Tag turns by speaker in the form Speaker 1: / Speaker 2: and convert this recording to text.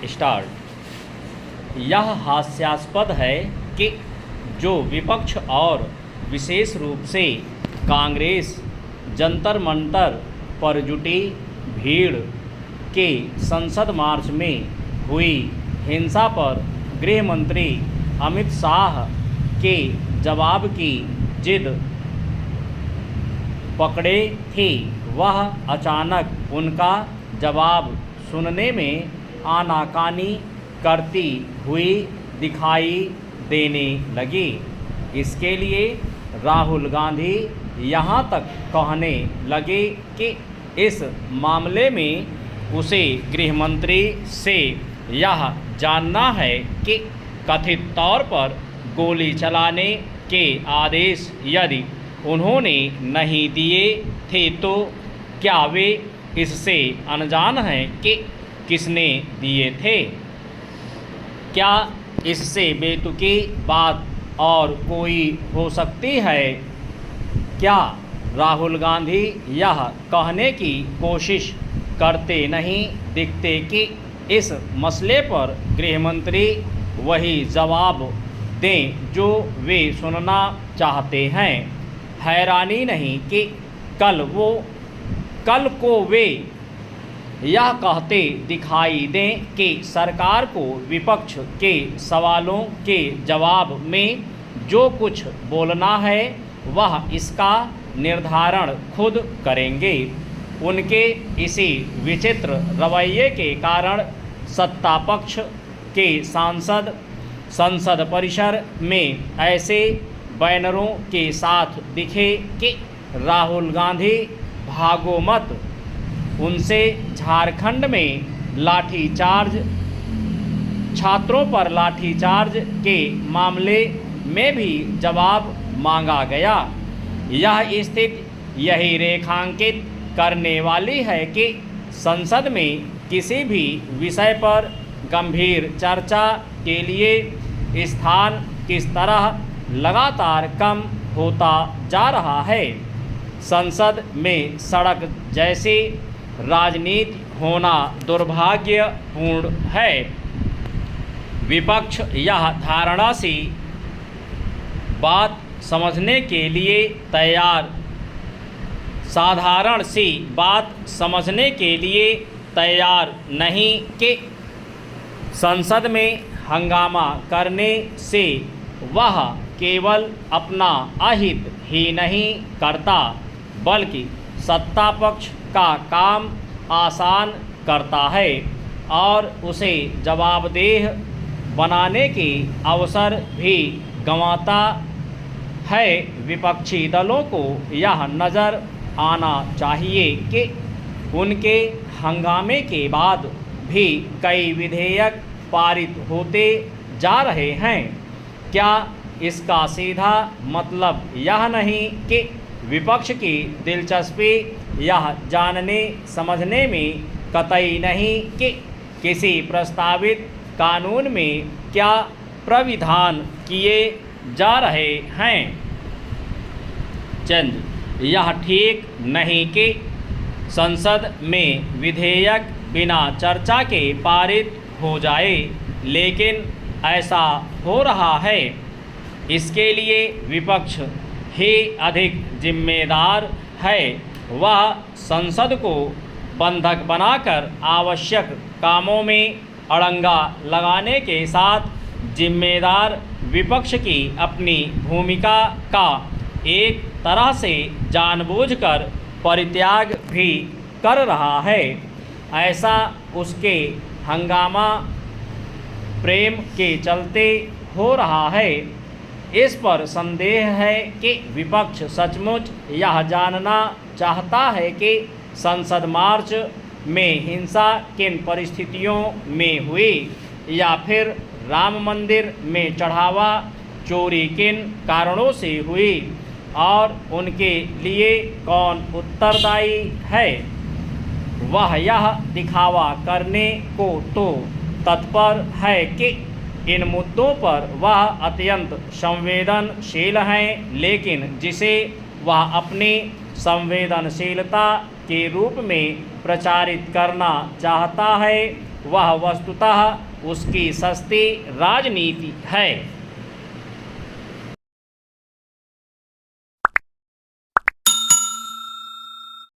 Speaker 1: Start. यह हास्यास्पद है कि जो विपक्ष और विशेष रूप से कांग्रेस जंतर मंतर पर जुटी भीड़ के संसद मार्च में हुई हिंसा पर गृह मंत्री अमित शाह के जवाब की जिद पकड़े थी, वह अचानक उनका जवाब सुनने में आनाकानी करती हुई दिखाई देने लगी। इसके लिए राहुल गांधी यहाँ तक कहने लगे कि इस मामले में उसे गृह मंत्री से यह जानना है कि कथित तौर पर गोली चलाने के आदेश यदि उन्होंने नहीं दिए थे तो क्या वे इससे अनजान हैं कि किसने दिए थे? क्या इससे बेतुकी बात और कोई हो सकती है? क्या राहुल गांधी यह कहने की कोशिश करते नहीं दिखते कि इस मसले पर गृह मंत्री वही जवाब दें जो वे सुनना चाहते हैं? हैरानी नहीं कि कल को वे यह कहते दिखाई दें कि सरकार को विपक्ष के सवालों के जवाब में जो कुछ बोलना है वह इसका निर्धारण खुद करेंगे। उनके इसी विचित्र रवैये के कारण सत्ता पक्ष के सांसद संसद परिसर में ऐसे बैनरों के साथ दिखे कि राहुल गांधी भागो मत, उनसे झारखंड में लाठीचार्ज, छात्रों पर लाठीचार्ज के मामले में भी जवाब मांगा गया। यह स्थिति यही रेखांकित करने वाली है कि संसद में किसी भी विषय पर गंभीर चर्चा के लिए स्थान किस तरह लगातार कम होता जा रहा है। संसद में सड़क जैसी राजनीति होना दुर्भाग्यपूर्ण है। विपक्ष यह धारणा सी बात समझने के लिए तैयार साधारण सी बात समझने के लिए तैयार नहीं कि संसद में हंगामा करने से वह केवल अपना अहित ही नहीं करता बल्कि सत्ता पक्ष का काम आसान करता है और उसे जवाबदेह बनाने की अवसर भी गंवाता है। विपक्षी दलों को यह नज़र आना चाहिए कि उनके हंगामे के बाद भी कई विधेयक पारित होते जा रहे हैं। क्या इसका सीधा मतलब यह नहीं कि विपक्ष की दिलचस्पी यह जानने समझने में कतई नहीं कि किसी प्रस्तावित कानून में क्या प्राविधान किए जा रहे हैं? चंद यह ठीक नहीं कि संसद में विधेयक बिना चर्चा के पारित हो जाए, लेकिन ऐसा हो रहा है। इसके लिए विपक्ष ही अधिक जिम्मेदार है। वह संसद को बंधक बनाकर आवश्यक कामों में अड़ंगा लगाने के साथ जिम्मेदार विपक्ष की अपनी भूमिका का एक तरह से जानबूझकर परित्याग भी कर रहा है। ऐसा उसके हंगामा प्रेम के चलते हो रहा है। इस पर संदेह है कि विपक्ष सचमुच यह जानना चाहता है कि संसद मार्च में हिंसा किन परिस्थितियों में हुई या फिर राम मंदिर में चढ़ावा चोरी किन कारणों से हुई और उनके लिए कौन उत्तरदायी है। वह यह दिखावा करने को तो तत्पर है कि इन मुद्दों पर वह अत्यंत संवेदनशील हैं, लेकिन जिसे वह अपनी संवेदनशीलता के रूप में प्रचारित करना चाहता है वह वस्तुतः उसकी सस्ती राजनीति है।